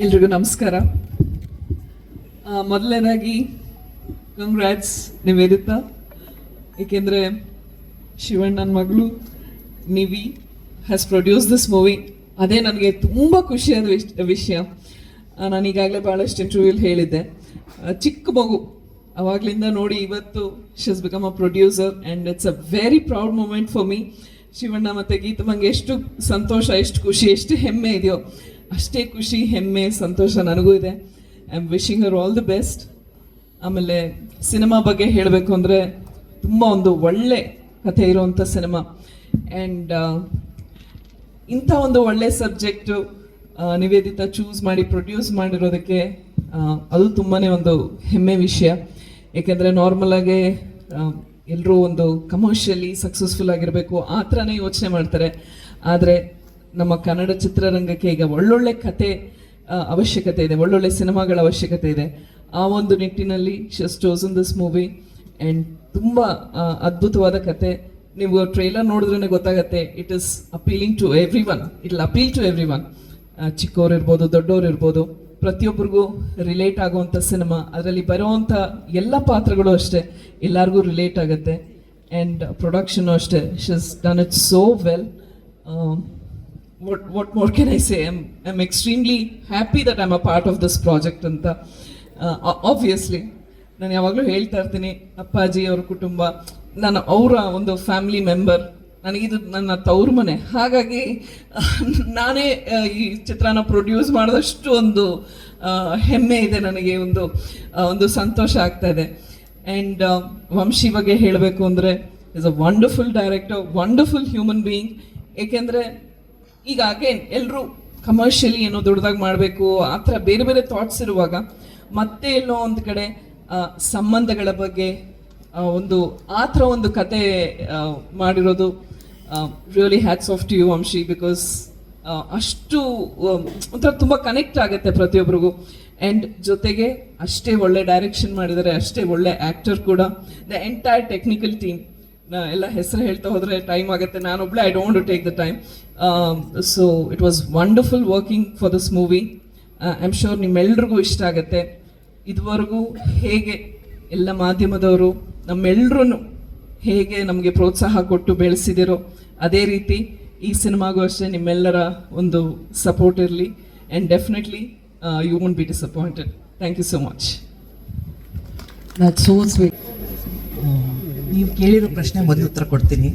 ಎಲ್ರಿಗೂ ನಮಸ್ಕಾರ. ಮೊದಲನೇದಾಗಿ ಕಂಗ್ರ್ಯಾಟ್ಸ್ ನಿವೇದಿತಾ, ಏಕೆಂದರೆ ಶಿವಣ್ಣನ ಮಗಳು Nivi has produce this movie. ಅದೇ ನನಗೆ ತುಂಬ ಖುಷಿಯಾದ ವಿಷಯ. ನಾನು ಈಗಾಗಲೇ ಭಾಳಷ್ಟು ಇಂಟರ್ವ್ಯೂಲಿ ಹೇಳಿದ್ದೆ, ಚಿಕ್ಕ ಮಗು ಅವಾಗಲಿಂದ ನೋಡಿ ಇವತ್ತು she has become a producer and it's a very proud moment for me. Shivanna ಮತ್ತು ಗೀತಮ್ಮಂಗೆ ಎಷ್ಟು ಸಂತೋಷ, ಎಷ್ಟು ಖುಷಿ, ಎಷ್ಟು ಹೆಮ್ಮೆ ಇದೆಯೋ ಅಷ್ಟೇ ಖುಷಿ, ಹೆಮ್ಮೆ, ಸಂತೋಷ ನನಗೂ ಇದೆ. I am wishing Har all the best. ಆಮೇಲೆ ಸಿನಿಮಾ ಬಗ್ಗೆ ಹೇಳಬೇಕು ಅಂದರೆ ತುಂಬ ಒಂದು ಒಳ್ಳೆ ಕಥೆ ಇರುವಂಥ ಸಿನಿಮಾ ಆ್ಯಂಡ್ ಇಂಥ ಒಂದು ಒಳ್ಳೆ ಸಬ್ಜೆಕ್ಟು ನಿವೇದಿತಾ ಚೂಸ್ ಮಾಡಿ ಪ್ರೊಡ್ಯೂಸ್ ಮಾಡಿರೋದಕ್ಕೆ ಅದು ತುಂಬಾ ಒಂದು ಹೆಮ್ಮೆ ವಿಷಯ. ಏಕೆಂದರೆ ನಾರ್ಮಲಾಗೆ ಎಲ್ಲರೂ ಒಂದು ಕಮರ್ಷಿಯಲಿ ಸಕ್ಸಸ್ಫುಲ್ ಆಗಿರಬೇಕು ಆ ಥರನೇ ಯೋಚನೆ ಮಾಡ್ತಾರೆ. ಆದರೆ ನಮ್ಮ ಕನ್ನಡ ಚಿತ್ರರಂಗಕ್ಕೆ ಈಗ ಒಳ್ಳೊಳ್ಳೆ ಕತೆ ಅವಶ್ಯಕತೆ ಇದೆ, ಒಳ್ಳೊಳ್ಳೆ ಸಿನಿಮಾಗಳ ಅವಶ್ಯಕತೆ ಇದೆ. ಆ ಒಂದು ನಿಟ್ಟಿನಲ್ಲಿ she has chosen this movie and ತುಂಬ ಅದ್ಭುತವಾದ ಕತೆ. ನೀವು ಟ್ರೈಲರ್ ನೋಡಿದ್ರೇ ಗೊತ್ತಾಗತ್ತೆ, it is appealing to everyone, it will appeal to everyone. ಚಿಕ್ಕವ್ರು ಇರ್ಬೋದು, ದೊಡ್ಡವ್ರು ಇರ್ಬೋದು, ಪ್ರತಿಯೊಬ್ಬರಿಗೂ ರಿಲೇಟ್ ಆಗುವಂಥ ಸಿನಿಮಾ. ಅದರಲ್ಲಿ ಬರೋವಂಥ ಎಲ್ಲ ಪಾತ್ರಗಳು ಅಷ್ಟೇ ಎಲ್ಲರಿಗೂ ರಿಲೇಟ್ ಆಗುತ್ತೆ. ಆ್ಯಂಡ್ ಪ್ರೊಡಕ್ಷನು ಅಷ್ಟೇ, she has done it so well. what more can I say? I'm extremely happy that I'm a part of this project ಅಂತ. Obviously ನಾನು ಯಾವಾಗಲೂ ಹೇಳ್ತಾ ಇರ್ತೀನಿ, ಅಪ್ಪಾಜಿ ಅವ್ರ ಕುಟುಂಬ, ನಾನು ಅವರ ಒಂದು ಫ್ಯಾಮಿಲಿ ಮೆಂಬರ್, ನನಗಿದು ನನ್ನ ತವ್ರ ಮನೆ. ಹಾಗಾಗಿ ನಾನೇ ಈ ಚಿತ್ರನ ಪ್ರೊಡ್ಯೂಸ್ ಮಾಡಿದಷ್ಟು ಒಂದು ಹೆಮ್ಮೆ ಇದೆ ನನಗೆ, ಒಂದು ಸಂತೋಷ ಆಗ್ತಾ ಇದೆ. ಆ್ಯಂಡ್ ವಂಶಿ ಬಗ್ಗೆ ಹೇಳಬೇಕು ಅಂದರೆ is a wonderful director, wonderful human being. ಏಕೆಂದರೆ ಈಗ ಅಗೇನ್ ಎಲ್ಲರೂ ಕಮರ್ಷಿಯಲಿ ಏನೋ ದೊಡ್ಡದಾಗಿ ಮಾಡಬೇಕು ಆ ಥರ ಬೇರೆ ಬೇರೆ ಥಾಟ್ಸ್ ಇರುವಾಗ ಮತ್ತೆ ಎಲ್ಲೋ ಒಂದು ಕಡೆ ಸಂಬಂಧಗಳ ಬಗ್ಗೆ ಒಂದು ಆ ಥರ ಒಂದು ಕತೆ ಮಾಡಿರೋದು really hats off to you Vamshi. Because ಅಷ್ಟು ಒಂಥರ ತುಂಬ ಕನೆಕ್ಟ್ ಆಗುತ್ತೆ ಪ್ರತಿಯೊಬ್ಬರಿಗೂ. ಆ್ಯಂಡ್ ಜೊತೆಗೆ ಅಷ್ಟೇ ಒಳ್ಳೆ ಡೈರೆಕ್ಷನ್ ಮಾಡಿದ್ದಾರೆ, ಅಷ್ಟೇ ಒಳ್ಳೆ ಆ್ಯಕ್ಟರ್ ಕೂಡ. ದ ಎಂಟೈರ್ ಟೆಕ್ನಿಕಲ್ ಟೀಮ್, ಎಲ್ಲ ಹೆಸರು ಹೇಳ್ತಾ ಹೋದರೆ ಟೈಮ್ ಆಗುತ್ತೆ, ನಾನೊಬ್ಳೆ I don't to take the time. So it was wonderful working for this movie. I am sure ನಿಮ್ಮೆಲ್ರಿಗೂ ಇಷ್ಟ ಆಗುತ್ತೆ. ಇದುವರೆಗೂ ಹೇಗೆ ಎಲ್ಲ ಮಾಧ್ಯಮದವರು ನಮ್ಮೆಲ್ಲರೂ ಹೇಗೆ ನಮಗೆ ಪ್ರೋತ್ಸಾಹ ಕೊಟ್ಟು ಬೆಳೆಸಿದಿರೋ ಅದೇ ರೀತಿ ಈ ಸಿನಿಮಾಗೂ ಅಷ್ಟೇ ನಿಮ್ಮೆಲ್ಲರ ಒಂದು ಸಪೋರ್ಟ್ ಇರಲಿ. And definitely you won't be disappointed. Thank you so much. That's so sweet. ನೀವು ಕೇಳಿರೋ ಪ್ರಶ್ನೆ ಮೊದಲು ಉತ್ತರ ಕೊಡ್ತೀನಿ.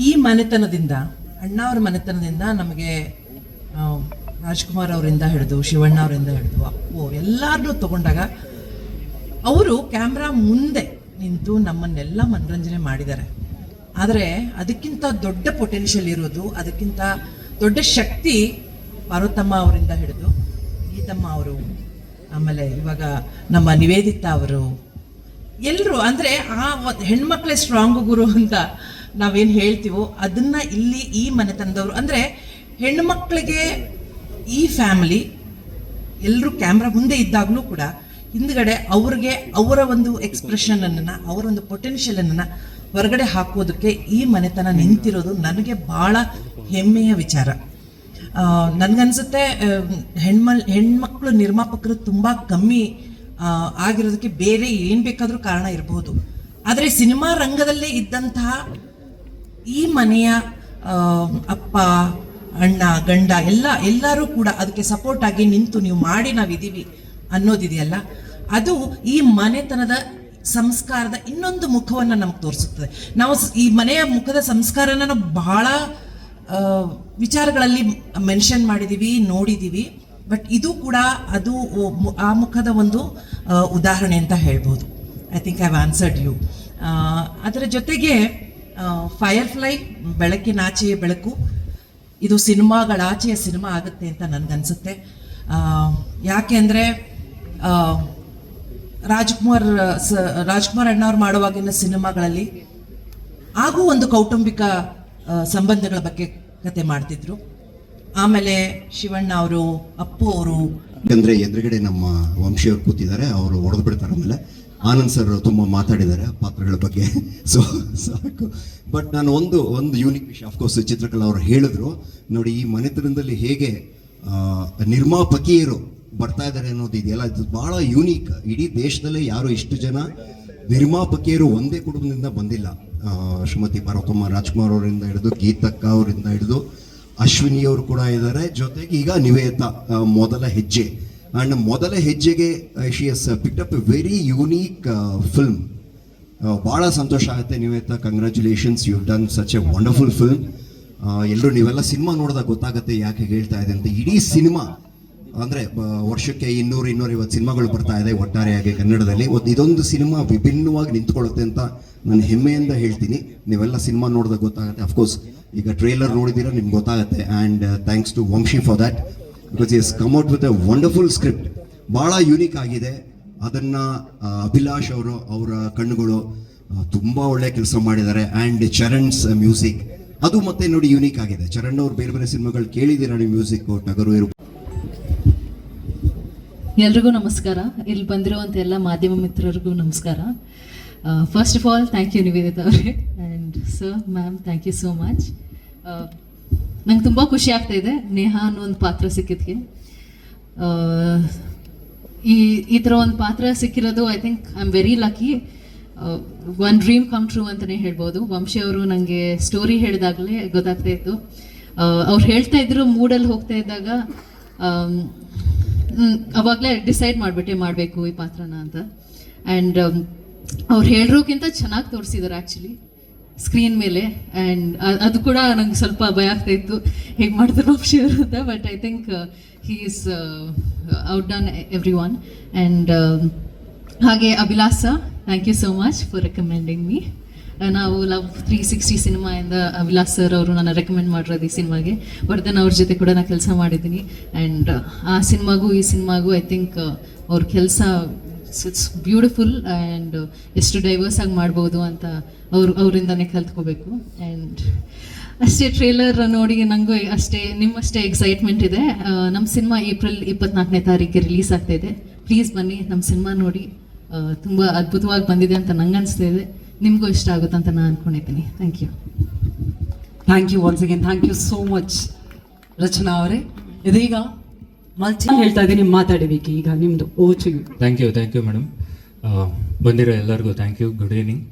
ಈ ಮನೆತನದಿಂದ, ಅಣ್ಣಾವ್ರ ಮನೆತನದಿಂದ ನಮಗೆ ರಾಜ್ಕುಮಾರ್ ಅವರಿಂದ ಹಿಡಿದು, ಶಿವಣ್ಣ ಅವರಿಂದ ಹಿಡಿದು, ಅಪ್ಪು ಎಲ್ಲರನ್ನೂ ತಗೊಂಡಾಗ ಅವರು ಕ್ಯಾಮ್ರಾ ಮುಂದೆ ನಿಂತು ನಮ್ಮನ್ನೆಲ್ಲ ಮನರಂಜನೆ ಮಾಡಿದ್ದಾರೆ. ಆದರೆ ಅದಕ್ಕಿಂತ ದೊಡ್ಡ ಪೊಟೆನ್ಷಿಯಲ್ ಇರೋದು, ಅದಕ್ಕಿಂತ ದೊಡ್ಡ ಶಕ್ತಿ ಪಾರ್ವತಮ್ಮ ಅವರಿಂದ ಹಿಡಿದು ಗೀತಮ್ಮ ಅವರು, ಆಮೇಲೆ ಇವಾಗ ನಮ್ಮ ನಿವೇದಿತಾ ಅವರು, ಎಲ್ಲರೂ. ಅಂದರೆ ಆ ಹೆಣ್ಮಕ್ಳೇ ಸ್ಟ್ರಾಂಗ್ ಗುರು ಅಂತ ನಾವೇನು ಹೇಳ್ತೀವೋ ಅದನ್ನು ಇಲ್ಲಿ ಈ ಮನೆತನದವರು, ಅಂದರೆ ಹೆಣ್ಮಕ್ಳಿಗೆ ಈ ಫ್ಯಾಮಿಲಿ ಎಲ್ಲರೂ ಕ್ಯಾಮ್ರಾ ಮುಂದೆ ಇದ್ದಾಗಲೂ ಕೂಡ ಹಿಂದ್ಗಡೆ ಅವ್ರಿಗೆ ಅವರ ಒಂದು ಎಕ್ಸ್ಪ್ರೆಷನನ್ನು, ಅವರ ಒಂದು ಪೊಟೆನ್ಷಿಯಲನ್ನು ಹೊರಗಡೆ ಹಾಕೋದಕ್ಕೆ ಈ ಮನೆತನ ನಿಂತಿರೋದು ನನಗೆ ಭಾಳ ಹೆಮ್ಮೆಯ ವಿಚಾರ. ನನಗನ್ಸುತ್ತೆ ಹೆಣ್ಮಕ್ಳು ನಿರ್ಮಾಪಕರು ತುಂಬ ಕಮ್ಮಿ ಆಗಿರೋದಕ್ಕೆ ಬೇರೆ ಏನು ಬೇಕಾದರೂ ಕಾರಣ ಇರಬಹುದು. ಆದರೆ ಸಿನಿಮಾ ರಂಗದಲ್ಲೇ ಇದ್ದಂತಹ ಈ ಮನೆಯ ಅಪ್ಪ, ಅಣ್ಣ, ಗಂಡ ಎಲ್ಲರೂ ಕೂಡ ಅದಕ್ಕೆ ಸಪೋರ್ಟ್ ಆಗಿ ನಿಂತು ನೀವು ಮಾಡಿ ನಾವಿದ್ದೀವಿ ಅನ್ನೋದಿದೆಯಲ್ಲ, ಅದು ಈ ಮನೆತನದ ಸಂಸ್ಕಾರದ ಇನ್ನೊಂದು ಮುಖವನ್ನು ನಮ್ಗೆ ತೋರಿಸುತ್ತದೆ. ನಾವು ಈ ಮನೆಯ ಮುಖದ ಸಂಸ್ಕಾರನ ನಾವು ಬಹಳ ವಿಚಾರಗಳಲ್ಲಿ ಮೆನ್ಷನ್ ಮಾಡಿದ್ದೀವಿ, ನೋಡಿದ್ದೀವಿ. ಬಟ್ ಇದು ಕೂಡ ಅದು ಆ ಮುಖದ ಒಂದು ಉದಾಹರಣೆ ಅಂತ ಹೇಳ್ಬೋದು. I think I have answered you. ಅದರ ಜೊತೆಗೆ ಫೈರ್ಫ್ಲೈ, ಬೆಳಕಿನಾಚೆಯ ಬೆಳಕು, ಇದು ಸಿನಿಮಾಗಳಾಚೆಯ ಸಿನಿಮಾ ಆಗುತ್ತೆ ಅಂತ ನನಗನ್ಸುತ್ತೆ. ಯಾಕೆ ಅಂದರೆ ರಾಜ್ಕುಮಾರ್ ಅಣ್ಣವ್ರು ಮಾಡುವಾಗಿನ ಸಿನಿಮಾಗಳಲ್ಲಿ ಹಾಗೂ ಒಂದು ಕೌಟುಂಬಿಕ ಸಂಬಂಧಗಳ ಬಗ್ಗೆ ಕತೆ ಮಾಡ್ತಿದ್ರು. ಆಮೇಲೆ ಶಿವಣ್ಣ ಅವರು, ಅಪ್ಪು ಅವರು, ಯಾಕಂದ್ರೆ ಎದುರುಗಡೆ ನಮ್ಮ ವಂಶಿಯವರು ಕೂತಿದ್ದಾರೆ, ಅವರು ಹೊಡೆದು ಬಿಡ್ತಾರೆ. ಆಮೇಲೆ ಆನಂದ್ ಸರ್ ತುಂಬ ಮಾತಾಡಿದ್ದಾರೆ ಪಾತ್ರಗಳ ಬಗ್ಗೆ, ಸೊ ಸಾಕು. ಬಟ್ ನಾನು ಒಂದು ಯೂನಿಕ್ ವಿಷಯ, ಅಫ್ಕೋರ್ಸ್ ಚಿತ್ರಕಲಾ ಅವರು ಹೇಳಿದ್ರು ನೋಡಿ, ಈ ಮನೆತನದಲ್ಲಿ ಹೇಗೆ ನಿರ್ಮಾಪಕಿಯರು ಬರ್ತಾ ಇದ್ದಾರೆ ಅನ್ನೋದು ಇದೆಯಲ್ಲ, ಇದು ಬಹಳ ಯೂನಿಕ್. ಇಡೀ ದೇಶದಲ್ಲೇ ಯಾರು ಇಷ್ಟು ಜನ ನಿರ್ಮಾಪಕಿಯರು ಒಂದೇ ಕುಟುಂಬದಿಂದ ಬಂದಿಲ್ಲ. ಶ್ರೀಮತಿ ಪಾರ್ವತಮ್ಮ ರಾಜ್ಕುಮಾರ್ ಅವರಿಂದ ಹಿಡಿದು ಗೀತಕ್ಕ ಅವರಿಂದ ಹಿಡಿದು ಅಶ್ವಿನಿ ಅವರು ಕೂಡ ಇದ್ದಾರೆ. ಜೊತೆಗೆ ಈಗ ನಿವೇತಾ ಮೊದಲ ಹೆಜ್ಜೆ, ಆ್ಯಂಡ್ ಮೊದಲ ಹೆಜ್ಜೆಗೆ she is picked up a very unique film. ಭಾಳ ಸಂತೋಷ ಆಗುತ್ತೆ Nivetha, congratulations, you done such a wonderful film. ಎಲ್ಲರೂ ನೀವೆಲ್ಲ ಸಿನಿಮಾ ನೋಡಿದಾಗ ಗೊತ್ತಾಗುತ್ತೆ ಯಾಕೆ ಹೇಳ್ತಾ ಇದೆ ಅಂತ. ಇಡೀ ಸಿನಿಮಾ ಅಂದರೆ ವರ್ಷಕ್ಕೆ 200-250 ಸಿನಿಮಾಗಳು ಬರ್ತಾ ಇದೆ ಒಟ್ಟಾರೆಯಾಗಿ ಕನ್ನಡದಲ್ಲಿ. ಇದೊಂದು ಸಿನಿಮಾ ವಿಭಿನ್ನವಾಗಿ ನಿಂತ್ಕೊಳ್ಳುತ್ತೆ ಅಂತ ನಾನು ಹೆಮ್ಮೆಯಿಂದ ಹೇಳ್ತೀನಿ. ನೀವೆಲ್ಲ ಸಿನಿಮಾ ನೋಡಿದಾಗ ಗೊತ್ತಾಗುತ್ತೆ. ಅಫ್ಕೋರ್ಸ್ ಈಗ ಟ್ರೇಲರ್ ನೋಡಿದ್ದೀರಾ, ನಿಮ್ಗೆ ಗೊತ್ತಾಗುತ್ತೆ. And thanks to Vamshi for that, because is come out with a wonderful script. ಭಾಳ ಯೂನಿಕ್ ಆಗಿದೆ. ಅದನ್ನು ಅಭಿಲಾಷ್ ಅವರು, ಅವರ ಕಣ್ಣುಗಳು ತುಂಬ ಒಳ್ಳೆ ಕೆಲಸ ಮಾಡಿದ್ದಾರೆ. ಆ್ಯಂಡ್ ಚರಣ್ಸ್ ಮ್ಯೂಸಿಕ್ ಅದು ಮತ್ತೆ ನೋಡಿ ಯೂನಿಕ್ ಆಗಿದೆ. ಚರಣ್ ಅವ್ರು ಬೇರೆ ಬೇರೆ ಸಿನಿಮಾಗಳು ಕೇಳಿದ್ದೀರಾ ನೀವು, ಮ್ಯೂಸಿಕ್ ಟಗರು ಇರ್ಬೋದು. ಎಲ್ರಿಗೂ ನಮಸ್ಕಾರ. ಇಲ್ಲಿ ಬಂದಿರುವಂಥ ಎಲ್ಲ ಮಾಧ್ಯಮ ಮಿತ್ರರಿಗೂ ನಮಸ್ಕಾರ. First of all thank you Nivedita ಅವರೇ, and sir, ma'am, thank you so much. ನಂಗೆ ತುಂಬ ಖುಷಿ ಆಗ್ತಾ ಇದೆ ನೇಹಾ ಅನ್ನೋ ಒಂದು ಪಾತ್ರ ಸಿಕ್ಕಿದ್ಕೆ. ಈ ಥರ ಒಂದು ಪಾತ್ರ ಸಿಕ್ಕಿರೋದು I think I am very lucky. One dream come true ಅಂತಲೇ ಹೇಳ್ಬೋದು. ವಂಶಿ ಅವರು ನನಗೆ ಸ್ಟೋರಿ ಹೇಳಿದಾಗಲೇ ಗೊತ್ತಾಗ್ತಾ ಇತ್ತು. ಅವ್ರು ಹೇಳ್ತಾ ಇದ್ರು ಮೂಡಲ್ಲಿ ಹೋಗ್ತಾ ಇದ್ದಾಗ ಅವಾಗಲೇ ಡಿಸೈಡ್ ಮಾಡಿಬಿಟ್ಟೆ ಮಾಡಬೇಕು ಈ ಪಾತ್ರನ ಅಂತ. ಆ್ಯಂಡ್ ಅವ್ರು ಹೇಳಿರೋಕ್ಕಿಂತ ಚೆನ್ನಾಗಿ ತೋರಿಸಿದ್ದಾರೆ ಆ್ಯಕ್ಚುಲಿ ಸ್ಕ್ರೀನ್ ಮೇಲೆ. ಆ್ಯಂಡ್ ಅದು ಕೂಡ ನಂಗೆ ಸ್ವಲ್ಪ ಭಯ ಆಗ್ತಾ ಇತ್ತು ಹೇಗೆ ಮಾಡ್ತಾರೆ ವಂಶಿ ಅವರು ಅಂತ. But I think he is outdone everyone. And ಹಾಗೆ Abhilasha, thank you so much for recommending me. ನಾವು ಲವ್ 360 ಸಿನಿಮಾಯಿಂದ ಅಭಿಲಾಸ್ ಸರ್ ಅವರು ನನ್ನ ರೆಕಮೆಂಡ್ ಮಾಡಿರೋದು ಈ ಸಿನಿಮಾಗೆ. ವರ್ಧನ್ ಅವ್ರ ಜೊತೆ ಕೂಡ ನಾನು ಕೆಲಸ ಮಾಡಿದ್ದೀನಿ. ಆ್ಯಂಡ್ ಆ ಸಿನಿಮಾಗೂ ಈ ಸಿನಿಮಾಗೂ ಐ ಥಿಂಕ್ ಅವ್ರ ಕೆಲಸ ಇಟ್ಸ್ ಬ್ಯೂಟಿಫುಲ್. ಆ್ಯಂಡ್ ಎಷ್ಟು ಡೈವರ್ಸ್ ಆಗಿ ಮಾಡ್ಬೋದು ಅಂತ ಅವರಿಂದನೇ ಕಲ್ತ್ಕೋಬೇಕು. ಆ್ಯಂಡ್ ಅಷ್ಟೇ ಟ್ರೇಲರ್ ನೋಡಿ ನನಗೂ ನಿಮ್ಮಷ್ಟೇ ಎಕ್ಸೈಟ್ಮೆಂಟ್ ಇದೆ. ನಮ್ಮ ಸಿನಿಮಾ ಏಪ್ರಿಲ್ 24ನೇ ತಾರೀಕಿಗೆ ರಿಲೀಸ್ ಆಗ್ತಾ ಇದೆ. ಪ್ಲೀಸ್ ಬನ್ನಿ, ನಮ್ಮ ಸಿನಿಮಾ ನೋಡಿ. ತುಂಬ ಅದ್ಭುತವಾಗಿ ಬಂದಿದೆ ಅಂತ ನಂಗೆ ಅನಿಸ್ತಾ ಇದೆ. ನಿಮಗೂ ಇಷ್ಟ ಆಗುತ್ತೆ ಅಂತ ನಾನು ಅನ್ಕೊಂಡಿದ್ದೀನಿ. Thank you. Thank you once again, thank you so much Rachana ಅವರೇ. ಇದೀಗ ಮಲ್ಚಿ ಹೇಳ್ತಾ ಇದ್ದೀನಿ, ಮಾತಾಡಬೇಕು ಈಗ ನಿಮ್ಮದು. Over to you. Thank you madam. ಬಂದಿರೋ ಎಲ್ಲರಿಗೂ ಥ್ಯಾಂಕ್ ಯು. Good evening.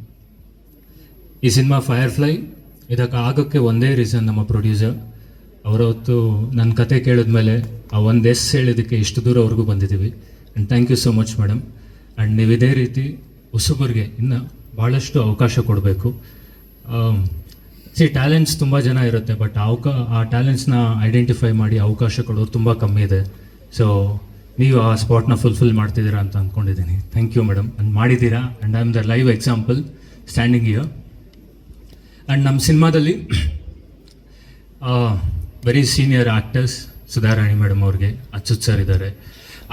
ಈ ಸಿನಿಮಾ ಫೈರ್ಫ್ಲೈ ಇದಕ್ಕೆ ಆಗೋಕ್ಕೆ ಒಂದೇ ರೀಸನ್, ನಮ್ಮ ಪ್ರೊಡ್ಯೂಸರ್ ಅವರವತ್ತು ನನ್ನ ಕತೆ ಕೇಳಿದ್ಮೇಲೆ ಆ ಒಂದು ಎಸ್ ಹೇಳಿದ್ದಕ್ಕೆ ಇಷ್ಟು ದೂರ ಅವ್ರಿಗೂ ಬಂದಿದ್ದೀವಿ. And thank you so much madam. And ನೀವು ಇದೇ ರೀತಿ ಹೊಸಬರಿಗೆ ಇನ್ನು ಭಾಳಷ್ಟು ಅವಕಾಶ ಕೊಡಬೇಕು. ಟ್ಯಾಲೆಂಟ್ಸ್ ತುಂಬ ಜನ ಇರುತ್ತೆ, ಬಟ್ ಆ ಟ್ಯಾಲೆಂಟ್ಸ್ನ ಐಡೆಂಟಿಫೈ ಮಾಡಿ ಅವಕಾಶ ಕೊಡೋರು ತುಂಬ ಕಮ್ಮಿ ಇದೆ. ಸೊ ನೀವು ಆ ಸ್ಪಾಟ್ನ ಫುಲ್ಫಿಲ್ ಮಾಡ್ತಿದ್ದೀರಾ ಅಂತ ಅಂದ್ಕೊಂಡಿದ್ದೀನಿ. Thank you madam. ಆ್ಯಂಡ್ ಮಾಡಿದ್ದೀರಾ. And I am the live example standing here. And ನಮ್ಮ ಸಿನಿಮಾದಲ್ಲಿ very senior actors Sudharani madam ಅವ್ರಿಗೆ, ಅಚ್ಯುತ್ ಸರ್ ಇದ್ದಾರೆ,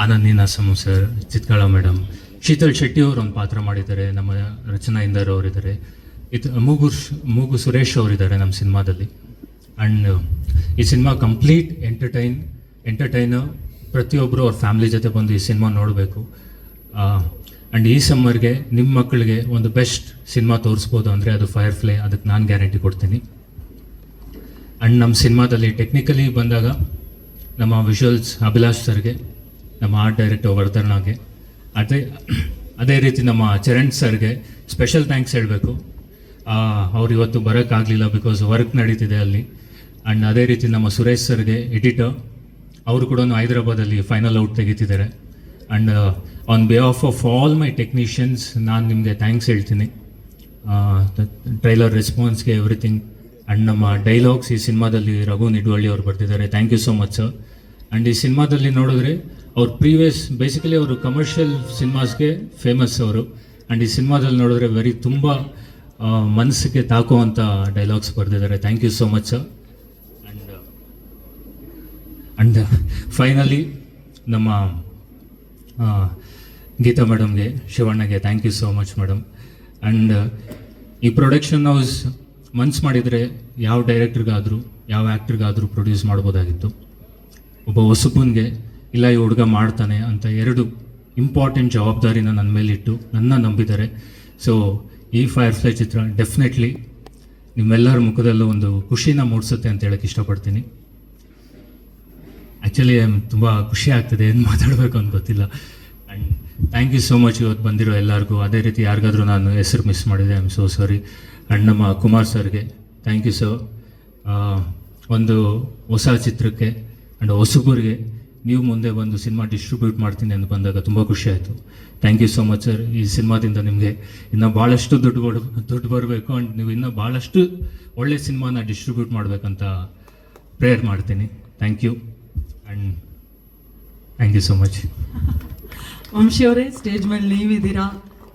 ಆನಂದ್ ನೀನಾಸಮ್ ಸರ್, ಚಿತ್ಕಳ ಮೇಡಮ್, ಶೀತಲ್ ಶೆಟ್ಟಿ ಅವರು ಒಂದು ಪಾತ್ರ ಮಾಡಿದ್ದಾರೆ, ನಮ್ಮ ರಚನಾ ಇಂದರ್ ಅವರಿದ್ದಾರೆ, ಮೂಗು ಸುರೇಶ್ ಅವರಿದ್ದಾರೆ ನಮ್ಮ ಸಿನಿಮಾದಲ್ಲಿ. ಆ್ಯಂಡ್ ಈ ಸಿನಿಮಾ ಕಂಪ್ಲೀಟ್ ಎಂಟರ್ಟೈನರ್. ಪ್ರತಿಯೊಬ್ಬರು ಅವ್ರ ಫ್ಯಾಮಿಲಿ ಜೊತೆ ಬಂದು ಈ ಸಿನಿಮಾ ನೋಡಬೇಕು. ಆ್ಯಂಡ್ ಈ ಸಮ್ಮರ್ಗೆ ನಿಮ್ಮ ಮಕ್ಕಳಿಗೆ ಒಂದು ಬೆಸ್ಟ್ ಸಿನಿಮಾ ತೋರಿಸ್ಬೋದು ಅಂದರೆ ಅದು ಫೈರ್ಫ್ಲೈ. ಅದಕ್ಕೆ ನಾನು ಗ್ಯಾರಂಟಿ ಕೊಡ್ತೀನಿ. ಆ್ಯಂಡ್ ನಮ್ಮ ಸಿನಿಮಾದಲ್ಲಿ ಟೆಕ್ನಿಕಲಿ ಬಂದಾಗ ನಮ್ಮ ವಿಜುವಲ್ಸ್ ಅಭಿಲಾಷ್ ಸರ್ಗೆ, ನಮ್ಮ ಆರ್ಟ್ ಡೈರೆಕ್ಟರ್ ವರ್ಧನ್ಗೆ, ಅದೇ ರೀತಿ ನಮ್ಮ ಚರಣ್ ಸರ್ಗೆ ಸ್ಪೆಷಲ್ ಥ್ಯಾಂಕ್ಸ್ ಹೇಳಬೇಕು. ಅವ್ರು ಇವತ್ತು ಬರೋಕ್ಕಾಗಲಿಲ್ಲ ಬಿಕಾಸ್ ವರ್ಕ್ ನಡೀತಿದೆ ಅಲ್ಲಿ. ಆ್ಯಂಡ್ ಅದೇ ರೀತಿ ನಮ್ಮ ಸುರೇಶ್ ಸರ್ಗೆ, ಎಡಿಟರ್, ಅವರು ಕೂಡ ಹೈದರಾಬಾದಲ್ಲಿ ಫೈನಲ್ ಔಟ್ ತೆಗಿತಿದ್ದಾರೆ. And on behalf of all my technicians ನಾನು ನಿಮಗೆ ಥ್ಯಾಂಕ್ಸ್ ಹೇಳ್ತೀನಿ. ಟ್ರೈಲರ್ ರೆಸ್ಪಾನ್ಸ್ಗೆ, ಎವ್ರಿಥಿಂಗ್. ಆ್ಯಂಡ್ ನಮ್ಮ ಡೈಲಾಗ್ಸ್ ಈ ಸಿನಿಮಾದಲ್ಲಿ ರಘು ನಿಡುವಳ್ಳಿ ಅವರು ಬರ್ತಿದ್ದಾರೆ. Thank you so much sir. And ಈ ಸಿನಿಮಾದಲ್ಲಿ ನೋಡಿದ್ರೆ ಅವ್ರು ಬೇಸಿಕಲಿ ಅವರು ಕಮರ್ಷಿಯಲ್ ಸಿನಿಮಾಸ್ಗೆ ಫೇಮಸ್ ಅವರು. ಆ್ಯಂಡ್ ಈ ಸಿನಿಮಾದಲ್ಲಿ ನೋಡಿದ್ರೆ ತುಂಬ ಮನಸ್ಸಿಗೆ ತಾಕುವಂಥ ಡೈಲಾಗ್ಸ್ ಬರೆದಿದ್ದಾರೆ. Thank you so much sir. And finally ನಮ್ಮ ಗೀತಾ ಮೇಡಮ್ಗೆ, ಶಿವಣ್ಣಗೆ thank you so much madam. And ಈ ಪ್ರೊಡಕ್ಷನ್ ಹೌಸ್ ಮನ್ಸು ಮಾಡಿದರೆ ಯಾವ ಡೈರೆಕ್ಟ್ರಿಗಾದರೂ ಯಾವ ಆ್ಯಕ್ಟ್ರಿಗಾದರೂ ಪ್ರೊಡ್ಯೂಸ್ ಮಾಡ್ಬೋದಾಗಿತ್ತು. ಒಬ್ಬ ಹೊಸಬನಿಗೆ ಇಲ್ಲ ಈ ಹುಡುಗ ಮಾಡ್ತಾನೆ ಅಂತ 2 ಇಂಪಾರ್ಟೆಂಟ್ ಜವಾಬ್ದಾರಿನ ನನ್ನ ಮೇಲಿಟ್ಟು ನನ್ನ ನಂಬಿದ್ದಾರೆ. ಸೊ ಈ ಫೈರ್ಫ್ಲೈ ಚಿತ್ರ ಡೆಫಿನೆಟ್ಲಿ ನಿಮ್ಮೆಲ್ಲರ ಮುಖದಲ್ಲೂ ಒಂದು ಖುಷಿನ ಮೂಡಿಸುತ್ತೆ ಅಂತ ಹೇಳಕ್ಕೆ ಇಷ್ಟಪಡ್ತೀನಿ. ಆ್ಯಕ್ಚುಲಿ ತುಂಬ ಖುಷಿ ಆಗ್ತದೆ ಏನು ಮಾತಾಡಬೇಕು ಅಂತ ಗೊತ್ತಿಲ್ಲ. And thank you so much ಇವತ್ತು ಬಂದಿರೋ ಎಲ್ಲರಿಗೂ. ಅದೇ ರೀತಿ ಯಾರಿಗಾದ್ರೂ ನಾನು ಹೆಸರು ಮಿಸ್ ಮಾಡಿದೆ, I am so sorry. And ನಮ್ಮ ಕುಮಾರ್ ಸರ್ಗೆ ಥ್ಯಾಂಕ್ ಯು ಸರ್. ಒಂದು ಹೊಸ ಚಿತ್ರಕ್ಕೆ ಆ್ಯಂಡ್ ಹೊಸಬರಿಗೆ ನೀವು ಮುಂದೆ ಬಂದು ಸಿನಿಮಾ ಡಿಸ್ಟ್ರಿಬ್ಯೂಟ್ ಮಾಡ್ತೀನಿ ಅಂತ ಬಂದಾಗ ತುಂಬ ಖುಷಿ ಆಯಿತು. Thank you so much sir. ಈ ಸಿನಿಮಾದಿಂದ ನಿಮಗೆ ಇನ್ನೂ ಭಾಳಷ್ಟು ದುಡ್ಡು ಬರಬೇಕು ಆ್ಯಂಡ್ ನೀವು ಇನ್ನೂ ಭಾಳಷ್ಟು ಒಳ್ಳೆ ಸಿನಿಮಾನ ಡಿಸ್ಟ್ರಿಬ್ಯೂಟ್ ಮಾಡಬೇಕಂತ ಪ್ರೇಯರ್ ಮಾಡ್ತೀನಿ. Thank you and thank you so much. Vamshi ಅವರೇ, ಸ್ಟೇಜ್ ಮೇಲೆ ನೀವಿದ್ದೀರಾ,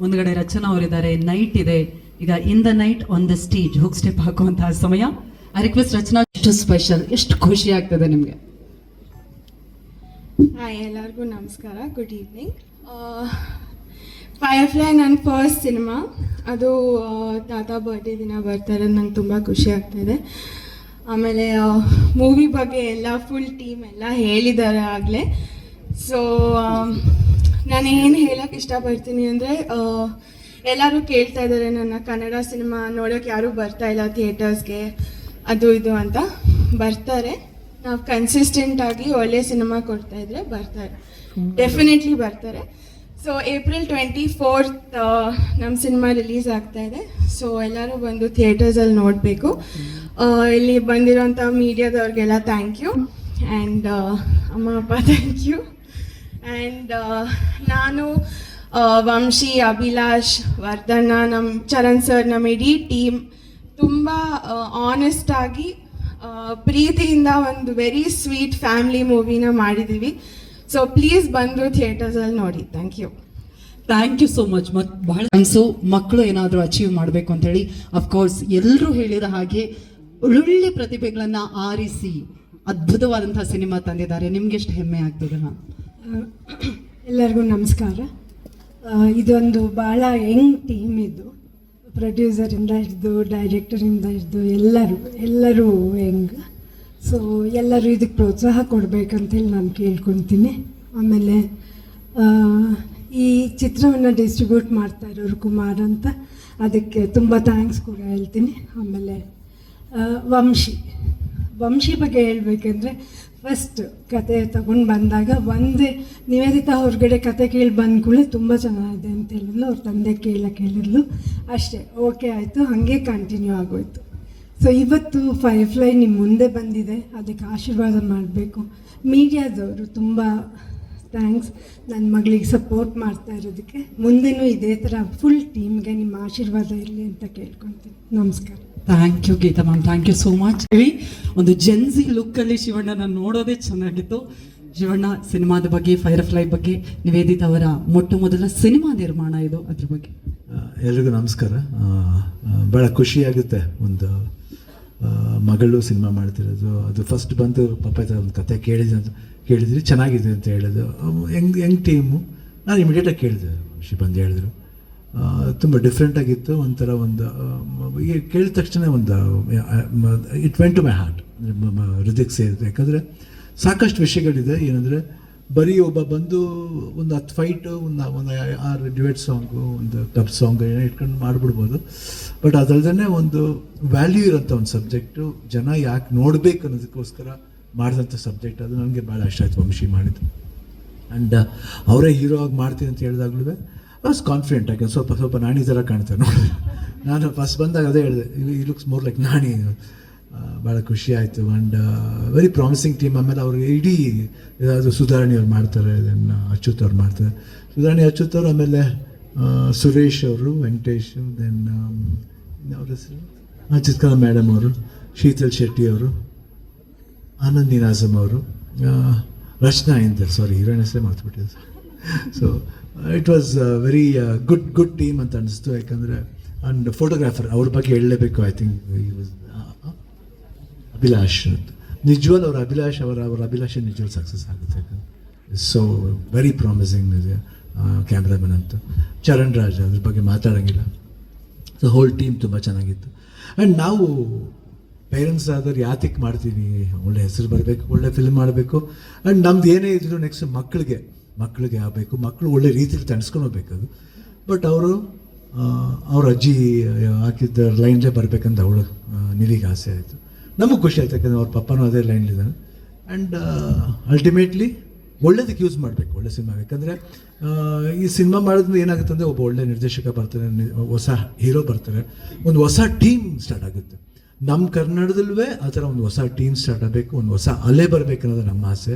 ಮುಂದ್ಗಡೆ ರಚನಾ ಅವರಿದ್ದಾರೆ, ನೈಟ್ ಇದೆ. ಈಗ in the night on the stage hook step ಹಾಕುವಂತಹ ಸಮಯ. ಐ ರಿಕ್ವೆಸ್ಟ್ ರಚನಾ, ಎಷ್ಟು ಸ್ಪೆಷಲ್, ಎಷ್ಟು ಖುಷಿ ಆಗ್ತದೆ ನಿಮಗೆ? ಹಾಯ್, ಎಲ್ಲರಿಗೂ ನಮಸ್ಕಾರ, ಗುಡ್ ಈವ್ನಿಂಗ್. ಫೈರ್ಫ್ಲೈ ನನ್ನ ಫಸ್ಟ್ ಸಿನಿಮಾ. ಅದು ತಾತ ಬರ್ಡೇ ದಿನ ಬರ್ತಾರೆ, ನಂಗೆ ತುಂಬ ಖುಷಿ ಆಗ್ತಾಯಿದೆ. ಆಮೇಲೆ ಮೂವಿ ಬಗ್ಗೆ ಎಲ್ಲ ಫುಲ್ ಟೀಮ್ ಎಲ್ಲ ಹೇಳಿದ್ದಾರೆ ಆಗಲೇ. ಸೊ ನಾನು ಏನು ಹೇಳೋಕ್ಕೆ ಇಷ್ಟಪಡ್ತೀನಿ ಅಂದರೆ, ಎಲ್ಲರೂ ಕೇಳ್ತಾ ಇದ್ದಾರೆ ನನ್ನ ಕನ್ನಡ ಸಿನಿಮಾ ನೋಡೋಕ್ಕೆ ಯಾರೂ ಬರ್ತಾ ಇಲ್ಲ ಥಿಯೇಟರ್ಸ್ಗೆ, ಅದು ಇದು ಅಂತ. ಬರ್ತಾರೆ, ನಾವು ಕನ್ಸಿಸ್ಟೆಂಟಾಗಿ ಒಳ್ಳೆ ಸಿನಿಮಾ ಕೊಡ್ತಾಯಿದ್ರೆ ಬರ್ತಾರೆ, ಡೆಫಿನೆಟ್ಲಿ ಬರ್ತಾರೆ. ಸೊ ಏಪ್ರಿಲ್ 24 ನಮ್ಮ ಸಿನಿಮಾ ರಿಲೀಸ್ ಆಗ್ತಾಯಿದೆ. ಸೊ ಎಲ್ಲರೂ ಬಂದು ಥಿಯೇಟರ್ಸಲ್ಲಿ ನೋಡಬೇಕು. ಇಲ್ಲಿ ಬಂದಿರೋಂಥ ಮೀಡಿಯಾದವ್ರಿಗೆಲ್ಲ ಥ್ಯಾಂಕ್ ಯು, ಆ್ಯಂಡ್ ಅಮ್ಮ ಅಪ್ಪ ಥ್ಯಾಂಕ್ ಯು. ಆ್ಯಂಡ್ ನಾನು ವಂಶಿ, ಅಭಿಲಾಷ್, ವರ್ಧನ, ನಮ್ಮ ಚರಣ್ ಸರ್, ನಮ್ಮ ಇಡೀ ಟೀಮ್ ತುಂಬ ಆನೆಸ್ಟಾಗಿ ಪ್ರೀತಿಯಿಂದ ಒಂದು ವೆರಿ ಸ್ವೀಟ್ ಫ್ಯಾಮಿಲಿ ಮೂವಿನ ಮಾಡಿದ್ದೀವಿ. ಸೊ ಪ್ಲೀಸ್ ಬಂದು ಥಿಯೇಟರ್ಸಲ್ಲಿ ನೋಡಿ. Thank you. Thank you so much. ಬಹಳ ಅನ್ಸು ಮಕ್ಕಳು ಏನಾದರೂ ಅಚೀವ್ ಮಾಡಬೇಕು ಅಂತೇಳಿ, ಅಫ್ಕೋರ್ಸ್ ಎಲ್ಲರೂ ಹೇಳಿದ ಹಾಗೆ ಒಳ್ಳೊಳ್ಳೆ ಪ್ರತಿಭೆಗಳನ್ನು ಆರಿಸಿ ಅದ್ಭುತವಾದಂತಹ ಸಿನಿಮಾ ತಂದಿದ್ದಾರೆ. ನಿಮ್ಗೆ ಎಷ್ಟು ಹೆಮ್ಮೆ ಆಗ್ತದೆ ಮ್ಯಾಮ್? ಎಲ್ಲರಿಗೂ ನಮಸ್ಕಾರ. ಇದೊಂದು ಭಾಳ ಯಂಗ್ ಟೀಮ್ ಇದು, ಪ್ರೊಡ್ಯೂಸರಿಂದ ಹಿಡಿದು ಡೈರೆಕ್ಟರಿಂದ ಹಿಡಿದು ಎಲ್ಲರೂ ಯಂಗ್. ಸೊ ಎಲ್ಲರೂ ಇದಕ್ಕೆ ಪ್ರೋತ್ಸಾಹ ಕೊಡಬೇಕಂತೇಳಿ ನಾನು ಕೇಳ್ಕೊತೀನಿ. ಆಮೇಲೆ ಈ ಚಿತ್ರವನ್ನು ಡಿಸ್ಟ್ರಿಬ್ಯೂಟ್ ಮಾಡ್ತಾ ಇರೋರು ಕುಮಾರ್ ಅಂತ, ಅದಕ್ಕೆ ತುಂಬ ಥ್ಯಾಂಕ್ಸ್ ಕೂಡ ಹೇಳ್ತೀನಿ. ಆಮೇಲೆ ವಂಶಿ ಬಗ್ಗೆ ಹೇಳಬೇಕಂದ್ರೆ, ಫಸ್ಟ್ ಕತೆ ತಗೊಂಡು ಬಂದಾಗ ಒಂದೇ ನಿವೇದಿತಾ ಹೊರಗಡೆ ಕತೆ ಕೇಳಿ ಬಂದ ಕೂಡಲೇ ತುಂಬ ಚೆನ್ನಾಗಿದೆ ಅಂತ ಹೇಳಿದ್ಲು. ಅವ್ರ ತಂದೆ ಕೇಳಿದ್ಲು, ಅಷ್ಟೇ, ಓಕೆ ಆಯಿತು, ಹಾಗೆ ಕಂಟಿನ್ಯೂ ಆಗೋಯ್ತು. ಸೊ ಇವತ್ತು ಫೈರ್ಫ್ಲೈ ನಿಮ್ಮ ಮುಂದೆ ಬಂದಿದೆ, ಅದಕ್ಕೆ ಆಶೀರ್ವಾದ ಮಾಡಬೇಕು. ಮೀಡಿಯಾದವರು ತುಂಬ ಥ್ಯಾಂಕ್ಸ್, ನನ್ನ ಮಗಳಿಗೆ ಸಪೋರ್ಟ್ ಮಾಡ್ತಾ ಇರೋದಕ್ಕೆ. ಮುಂದೆನೂ ಇದೇ ಥರ ಫುಲ್ ಟೀಮ್ಗೆ ನಿಮ್ಮ ಆಶೀರ್ವಾದ ಇರಲಿ ಅಂತ ಕೇಳ್ಕೊತೀನಿ. ನಮಸ್ಕಾರ. Thank you Geetha ma'am, thank you so much. ಒಂದು ಜೆನ್ಸಿ ಲುಕ್ಕಲ್ಲಿ ಶಿವಣ್ಣನ ನೋಡೋದೇ ಚೆನ್ನಾಗಿತ್ತು. ಶಿವಣ್ಣ, ಸಿನಿಮಾದ ಬಗ್ಗೆ, ಫೈರ್ಫ್ಲೈ ಬಗ್ಗೆ, ನಿವೇದಿತಾ ಅವರ ಮೊಟ್ಟ ಮೊದಲ ಸಿನಿಮಾ ನಿರ್ಮಾಣ ಇದು, ಅದ್ರ ಬಗ್ಗೆ. ಎಲ್ರಿಗೂ ನಮಸ್ಕಾರ. ಭಾಳ ಖುಷಿಯಾಗುತ್ತೆ, ಒಂದು ಮಗಳು ಸಿನಿಮಾ ಮಾಡ್ತಿರೋದು. ಅದು ಫಸ್ಟ್ ಬಂದು ಪಾಪ ಒಂದು ಕತೆ ಕೇಳಿದ್ರಿ, ಚೆನ್ನಾಗಿದೆ ಅಂತ ಹೇಳಿದ್ರು. ಹೆಂಗ್ ಟೀಮು, ನಾನು ಇಮಿಡಿಯೇಟಾಗಿ ಕೇಳಿದೆ, ಬಂದು ಹೇಳಿದ್ರು ತುಂಬ ಡಿಫ್ರೆಂಟಾಗಿತ್ತು. ಒಂಥರ ಒಂದು ಕೇಳಿದ ತಕ್ಷಣ ಒಂದು it went to my heart, ಹೃದಯಕ್ಕೆ ಸೇರಿದೆ. ಯಾಕಂದರೆ ಸಾಕಷ್ಟು ವಿಷಯಗಳಿದೆ. ಏನಂದರೆ ಬರೀ ಒಬ್ಬ ಬಂದು ಒಂದು 10 ಫೈಟು, ಒಂದು 6 ಡ್ಯುಯೆಟ್ ಸಾಂಗು, ಒಂದು ಕ್ಲಬ್ ಸಾಂಗ್ ಏನೋ ಇಟ್ಕೊಂಡು ಮಾಡಿಬಿಡ್ಬೋದು. ಬಟ್ ಅದರಲ್ಲೇ ಒಂದು ವ್ಯಾಲ್ಯೂ ಇರೋಂಥ ಒಂದು ಸಬ್ಜೆಕ್ಟು, ಜನ ಯಾಕೆ ನೋಡಬೇಕು ಅನ್ನೋದಕ್ಕೋಸ್ಕರ ಮಾಡಿದಂಥ ಸಬ್ಜೆಕ್ಟ್. ಅದು ನನಗೆ ಭಾಳ ಇಷ್ಟ ಆಯಿತು ವಂಶಿ ಮಾಡಿದ್ದು. ಆ್ಯಂಡ್ ಅವರೇ ಹೀರೋ ಆಗಿ ಮಾಡ್ತೀನಿ ಅಂತ ಹೇಳಿದಾಗಲೂ ವಾಸ್ ಕಾನ್ಫಿಡೆಂಟ್. ಯಾಕಂದ್ರೆ ಸ್ವಲ್ಪ ನಾಣಿ ಥರ ಕಾಣ್ತಾರೆ ನೋಡಿ. ನಾನು ಫಸ್ಟ್ ಬಂದಾಗ ಅದೇ ಹೇಳಿದೆ, ಈ ಲುಕ್ಸ್ ಮೋರ್ ಲೈಕ್ ನಾಣಿ. ಭಾಳ ಖುಷಿ ಆಯಿತು. And very promising team. ಆಮೇಲೆ ಅವ್ರಿಗೆ ಇಡೀ ಯಾವುದು ಸುಧಾರಣಿ ಅವ್ರು ಮಾಡ್ತಾರೆ, ದೆನ್ ಅಚ್ಯುತ್ ಅವ್ರು ಮಾಡ್ತಾರೆ, ಸುಧಾರಣಿ ಅಚ್ಯುತ್ ಅವರು, ಆಮೇಲೆ ಸುರೇಶ್ ಅವರು, ವೆಂಕಟೇಶ್, ದೆನ್ ಅವ್ರ ಹೆಸರು ಚಿತ್ಕಲಾ ಮೇಡಮ್ ಅವರು, ಶೀತಲ್ ಶೆಟ್ಟಿ ಅವರು, ಆನಂದ್ ನೀನಾಸಮ್ ಅವರು, ರಚನಾ ಇಂದರ್, ಸಾರಿ ಹೀರೋಯಿನ್ ಹೆಸರೇ ಮಾತುಬಿಟ್ಟಿದೆ. So it was very good team ಅಂತ ಅನಿಸ್ತು. ಯಾಕಂದರೆ ಆ್ಯಂಡ್ ಫೋಟೋಗ್ರಾಫರ್ ಅವ್ರ ಬಗ್ಗೆ ಹೇಳಲೇಬೇಕು. ಐ ಥಿಂಕ್ ಅಭಿಲಾಷ್ ಅಂತ, ನಿಜವಲ್ ಅವರ ಅಭಿಲಾಷೆ ನಿಜವಲ್ ಸಕ್ಸಸ್ ಆಗುತ್ತೆ. ಯಾಕಂದರೆ ಸೊ ವೆರಿ ಪ್ರಾಮಿಸಿಂಗ್ ಇದೆ ಕ್ಯಾಮ್ರಾಮನ್ ಅಂತ. ಚರಣ್ ರಾಜ್, ಅದ್ರ ಬಗ್ಗೆ ಮಾತಾಡೋಂಗಿಲ್ಲ. ಸೊ ಹೋಲ್ ಟೀಮ್ ತುಂಬ ಚೆನ್ನಾಗಿತ್ತು. ಆ್ಯಂಡ್ ನಾವು ಪೇರೆಂಟ್ಸ್ ಆದವ್ರು ಯಾತಕ್ಕೆ ಮಾಡ್ತೀವಿ, ಒಳ್ಳೆ ಹೆಸರು ಬರಬೇಕು, ಒಳ್ಳೆ ಫಿಲ್ಮ್ ಮಾಡಬೇಕು. ಆ್ಯಂಡ್ ನಮ್ದು ಏನೇ ಇದ್ರು ನೆಕ್ಸ್ಟ್ ಮಕ್ಕಳಿಗೆ ಆಗಬೇಕು, ಮಕ್ಕಳು ಒಳ್ಳೆ ರೀತಿಯಲ್ಲಿ ತಣಿಸ್ಕೊಂಡು ಹೋಗ್ಬೇಕದು. ಬಟ್ ಅವ್ರ ಅಜ್ಜಿ ಹಾಕಿದ್ದ ಲೈನ್ಲೇ ಬರಬೇಕಂತ ಅವಳು ನಿಲಿಗೆ ಆಸೆ ಆಯಿತು. ನಮಗೆ ಖುಷಿ ಆಯ್ತು, ಯಾಕಂದರೆ ಅವ್ರ ಪಪ್ಪನೂ ಅದೇ ಲೈನ್ಲಿದ್ದಾನೆ. ಆ್ಯಂಡ್ ಅಲ್ಟಿಮೇಟ್ಲಿ ಒಳ್ಳೇದಕ್ಕೆ ಯೂಸ್ ಮಾಡಬೇಕು, ಒಳ್ಳೆ ಸಿನಿಮಾ. ಯಾಕಂದರೆ ಈ ಸಿನಿಮಾ ಮಾಡೋದ್ರಿಂದ ಏನಾಗುತ್ತೆ ಅಂದರೆ ಒಬ್ಬ ಒಳ್ಳೆ ನಿರ್ದೇಶಕ ಬರ್ತಾರೆ, ಹೊಸ ಹೀರೋ ಬರ್ತಾರೆ, ಒಂದು ಹೊಸ ಟೀಮ್ ಸ್ಟಾರ್ಟ್ ಆಗುತ್ತೆ. ನಮ್ಮ ಕನ್ನಡದಲ್ಲೂ ಆ ಥರ ಒಂದು ಹೊಸ ಟೀಮ್ ಸ್ಟಾರ್ಟ್ ಆಗಬೇಕು, ಒಂದು ಹೊಸ ಅಲೆ ಬರಬೇಕನ್ನೋದು ನಮ್ಮ ಆಸೆ.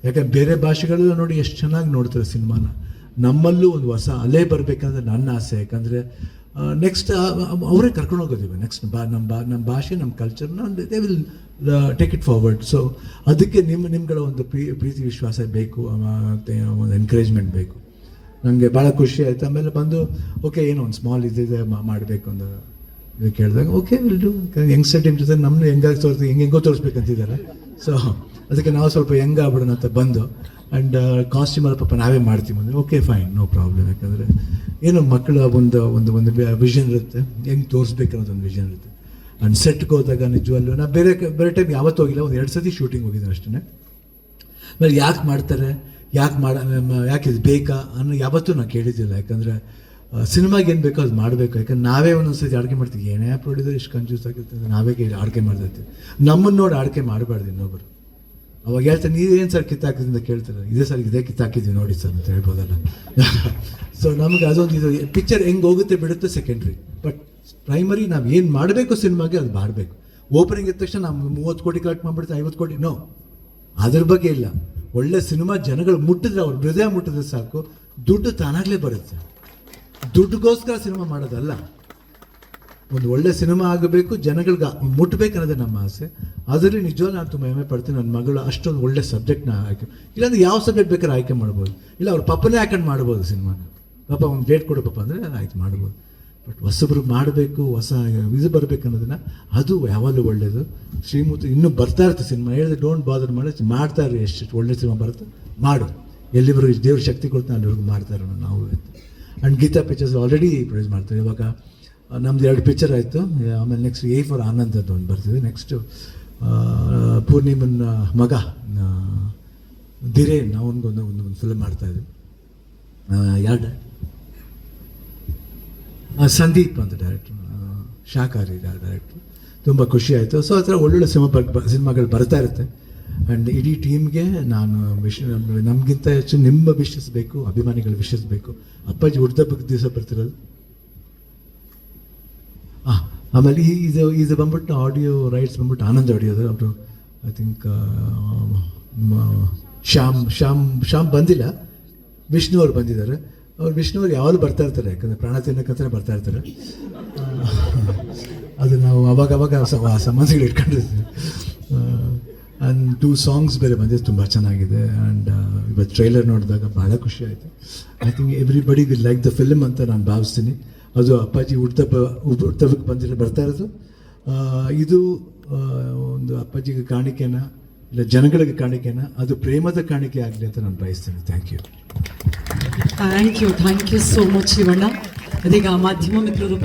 ಯಾಕಂದ್ರೆ ಬೇರೆ ಭಾಷೆಗಳೆಲ್ಲ ನೋಡಿ ಎಷ್ಟು ಚೆನ್ನಾಗಿ ನೋಡ್ತಾರೆ ಸಿನಿಮಾನ, ನಮ್ಮಲ್ಲೂ ಒಂದು ಹೊಸ ಅಲೆ ಬರಬೇಕನ್ನೋದು ನನ್ನ ಆಸೆ. ಯಾಕಂದರೆ ನೆಕ್ಸ್ಟ್ ಅವರೇ ಕರ್ಕೊಂಡು ಹೋಗೋದಿವೆ, ನೆಕ್ಸ್ಟ್ ನಮ್ಮ ಭಾಷೆ, ನಮ್ಮ ಕಲ್ಚರ್ನ they will take it forward. So ಅದಕ್ಕೆ ನಿಮ್ಗಳ ಒಂದು ಪ್ರೀತಿ ವಿಶ್ವಾಸ ಬೇಕು, ಮತ್ತು ಒಂದು ಎನ್ಕರೇಜ್ಮೆಂಟ್ ಬೇಕು. ನನಗೆ ಭಾಳ ಖುಷಿ ಆಯಿತು. ಆಮೇಲೆ ಬಂದು ಓಕೆ ಏನೋ ಒಂದು ಸ್ಮಾಲ್ ಇದಿದೆ ಮಾಡಬೇಕು ಅಂತ ಇದು ಕೇಳಿದಾಗ okay will do. Youngster team ಜೊತೆ ನಮ್ಮನ್ನು ಹೆಂಗಾಗಿ ಹೆಂಗೆಂಗೋ ತೋರಿಸ್ಬೇಕಂತಿದ್ದಾರೆ. ಸೊ ಅದಕ್ಕೆ ನಾವು ಸ್ವಲ್ಪ ಆಗ್ಬಿಡೋಣ ಅಂತ ಬಂದು, ಆ್ಯಂಡ್ ಕಾಸ್ಟ್ಯೂಮಲ್ಲಿ ಪಾಪ ನಾವೇ ಮಾಡ್ತೀವಿ ಅಂದರೆ ಓಕೆ ಫೈನ್, ನೋ ಪ್ರಾಬ್ಲಮ್. ಯಾಕಂದರೆ ಏನು ಮಕ್ಕಳ ಒಂದು ವಿಷನ್ ಇರುತ್ತೆ, ಹೆಂಗೆ ತೋರಿಸ್ಬೇಕು ಅನ್ನೋದೊಂದು ವಿಷನ್ ಇರುತ್ತೆ. ಆ್ಯಂಡ್ ಸೆಟ್ಗೆ ಹೋದಾಗ ನಿಜವಲ್ಲೂ ನಾನು ಬೇರೆ ಟೈಮ್ ಯಾವತ್ತೂ ಹೋಗಿಲ್ಲ, ಒಂದು 2 ಸತಿ ಶೂಟಿಂಗ್ ಹೋಗಿದ್ದೀನಿ ಅಷ್ಟೇ. ಆಮೇಲೆ ಯಾಕೆ ಮಾಡ್ತಾರೆ, ಯಾಕೆ ಇದು ಬೇಕಾ ಅನ್ನೋ ಯಾವತ್ತೂ ನಾನು ಕೇಳಿದ್ದಿಲ್ಲ. ಯಾಕಂದರೆ ಸಿನಿಮಾಗೆ ಏನು ಬೇಕೋ ಅದು ಮಾಡಬೇಕು. ಯಾಕಂದ್ರೆ ನಾವೇ ಒಂದೊಂದು ಸತಿ ಆಡ್ಕೆ ಮಾಡ್ತೀವಿ, ಏನೇ ಪ್ರೊಡ್ಯೂಸರ್ ಇಷ್ಟು ಕನ್ಫ್ಯೂಸ್ ಆಗಿರ್ತದೆ, ನಾವೇ ಆಡ್ಕೆ ಮಾಡ್ತಾಯಿರ್ತೀವಿ. ನಮ್ಮನ್ನು ನೋಡಿ ಆಡ್ಕೆ ಮಾಡಬಾರ್ದು ಇನ್ನೊಬ್ಬರು. ಅವಾಗ ಹೇಳ್ತಾರೆ ನೀವೇನು ಸರ್ ಕಿತ್ತಾಕಿದ್ರಿಂದ ಕೇಳ್ತಾರೆ, ಇದೇ ಸರ್ ಇದೇ ಕಿತ್ತಾಕಿದ್ವಿ ನೋಡಿ ಸರ್ ಅಂತ ಹೇಳ್ಬೋದಲ್ಲ. ಸೊ ನಮಗೆ ಅದೊಂದು ಇದು ಪಿಕ್ಚರ್ ಹೆಂಗೆ ಹೋಗುತ್ತೆ ಬಿಡುತ್ತೆ ಸೆಕೆಂಡ್ರಿ, ಬಟ್ ಪ್ರೈಮರಿ ನಾವು ಏನು ಮಾಡಬೇಕು ಸಿನಿಮಾಗೆ ಅದು ಮಾಡಬೇಕು. ಓಪನಿಂಗ್ ಇದ್ದ ತಕ್ಷಣ ನಾವು 30 ಕೋಟಿ ಕಲೆಕ್ಟ್ ಮಾಡಿಬಿಡ್ತೀವಿ, 50 ಕೋಟಿ ನೋ, ಅದ್ರ ಬಗ್ಗೆ ಇಲ್ಲ. ಒಳ್ಳೆ ಸಿನಿಮಾ ಜನಗಳು ಮುಟ್ಟಿದ್ರೆ, ಅವ್ರ ಹೃದಯ ಮುಟ್ಟಿದ್ರೆ ಸಾಕು, ದುಡ್ಡು ತಾನಾಗಲೇ ಬರುತ್ತೆ. ದುಡ್ಡುಗೋಸ್ಕರ ಸಿನಿಮಾ ಮಾಡೋದಲ್ಲ, ಒಂದು ಒಳ್ಳೆ ಸಿನಿಮಾ ಆಗಬೇಕು, ಜನಗಳಿಗೆ ಮುಟ್ಟಬೇಕು ಅನ್ನೋದೇ ನಮ್ಮ ಆಸೆ. ಅದರಲ್ಲಿ ನಿಜವಾಗ್ಲೂ ನಾನು ತುಂಬ ಹೆಮ್ಮೆ ಪಡ್ತೀನಿ. ನನ್ನ ಮಗಳು ಅಷ್ಟೊಂದು ಒಳ್ಳೆ ಸಬ್ಜೆಕ್ಟ್ನ ಆಯ್ಕೆ, ಇಲ್ಲಾಂದ್ರೆ ಯಾವ ಸಬ್ಜೆಕ್ಟ್ ಬೇಕಾದ್ರೆ ಆಯ್ಕೆ ಮಾಡ್ಬೋದು, ಇಲ್ಲ ಅವ್ರ ಪಪ್ಪನೇ ಹಾಕೊಂಡು ಮಾಡ್ಬೋದು ಸಿನಿಮಾನ. ಪಾಪ ಒಂದು ಡೇಟ್ ಕೊಡು ಪಾಪ ಅಂದರೆ ಆಯ್ತು ಮಾಡ್ಬೋದು. ಬಟ್ ಹೊಸಬ್ರು ಮಾಡಬೇಕು, ಹೊಸ ಇದು ಬರಬೇಕು ಅನ್ನೋದನ್ನು, ಅದು ಯಾವಾಗಲೂ ಒಳ್ಳೆಯದು. ಶ್ರೀಮೂರ್ತಿ ಇನ್ನೂ ಬರ್ತಾ ಇರುತ್ತೆ ಸಿನಿಮಾ, ಹೇಳಿದ್ರೆ ಡೋಂಟ್ ಬಾದರ್ ಮಾಡಿ ಮಾಡ್ತಾ ಇರಿ, ಎಷ್ಟು ಒಳ್ಳೆ ಸಿನಿಮಾ ಬರುತ್ತೆ ಮಾಡು, ಎಲ್ಲಿವರೆಗೂ ದೇವ್ರ ಶಕ್ತಿ ಕೊಡ್ತಾನೆ ಅಲ್ಲಿವರೆಗೂ ಮಾಡ್ತಾ ಇರೋಣ ನಾವು. And Geetha pictures already produce ಮಾಡ್ತಾರೆ. ಇವಾಗ ನಮ್ದು 2 ಪಿಕ್ಚರ್ ಆಯಿತು. ಆಮೇಲೆ ನೆಕ್ಸ್ಟ್ A for ಆನಂದ್ ಅಂತ ಒಂದು ಬರ್ತಿದೆ. ನೆಕ್ಸ್ಟು ಪೂರ್ಣಿಮನ್ ಮಗ ಧಿರೇನ್ ಒಂದು ಫಿಲ್ಮ್ ಮಾಡ್ತಾಯಿದ್ವಿ. ಯಾರು ಸಂದೀಪ್ ಅಂತ ಡೈರೆಕ್ಟ್ರು, ಶಾಕಾರಿ ಡೈರೆಕ್ಟ್ರು. ತುಂಬ ಖುಷಿ ಆಯಿತು. ಸೊ ಆ ಥರ ಒಳ್ಳೊಳ್ಳೆ ಸಿನಿಮಾಗಳು ಬರ್ತಾ ಇರುತ್ತೆ. ಆ್ಯಂಡ್ ಇಡೀ ಟೀಮ್ಗೆ ನಾನು ನಮಗಿಂತ ಹೆಚ್ಚು ನಿಮ್ಮ ವಿಶಸ್ ಬೇಕು, ಅಭಿಮಾನಿಗಳ ವಿಶಸ್ ಬೇಕು. ಅಪ್ಪಾಜಿ ಹುಡ್ದಬ್ಬಕ್ಕೆ ದಿವಸ ಬರ್ತಿರೋದು. ಆಮೇಲೆ ಇದು ಬಂದ್ಬಿಟ್ಟು ಆಡಿಯೋ ರೈಟ್ಸ್ ಬಂದ್ಬಿಟ್ಟು ಆನಂದ್ ಆಡಿಯೋದು. ಅವರು ಐ ಥಿಂಕ್ ಶ್ಯಾಮ್ ಬಂದಿಲ್ಲ, ವಿಷ್ಣು ಅವ್ರು ಬಂದಿದ್ದಾರೆ. ವಿಷ್ಣು ಅವ್ರು ಯಾವಾಗಲೂ ಬರ್ತಾ ಇರ್ತಾರೆ, ಯಾಕಂದರೆ ಪ್ರಾಣ ತಿನ್ನಕ್ಕಂತಲೇ ಬರ್ತಾ ಇರ್ತಾರೆ. ಅದು ನಾವು ಅವಾಗ ಸಂಬಂಧಗಳು ಇಟ್ಕೊಂಡಿರ್ತೀವಿ. ಆ್ಯಂಡ್ 2 ಸಾಂಗ್ಸ್ ಬೇರೆ ಬಂದಿದ್ದು ತುಂಬ ಚೆನ್ನಾಗಿದೆ. ಆ್ಯಂಡ್ ಇವತ್ತು ಟ್ರೈಲರ್ ನೋಡಿದಾಗ ಭಾಳ ಖುಷಿ ಆಯಿತು. I think everybody will like the film ಅಂತ ನಾನು ಭಾವಿಸ್ತೀನಿ. ಅದು ಅಪ್ಪಾಜಿ ಹುಡ್ತಬ್ಬಕ್ಕೆ ಬರ್ತಾ ಇರೋದು. ಇದು ಒಂದು ಅಪ್ಪಾಜಿಗೆ ಕಾಣಿಕೆನ, ಇಲ್ಲ ಜನಗಳಿಗೆ ಕಾಣಿಕೆನ, ಅದು ಪ್ರೇಮದ ಕಾಣಿಕೆ ಆಗಲಿ ಅಂತ ನಾನು ಬಯಸ್ತೇನೆ. Thank you so much Shivanna. ಅದೀಗ ಮಾಧ್ಯಮ ಮಿತ್ರರು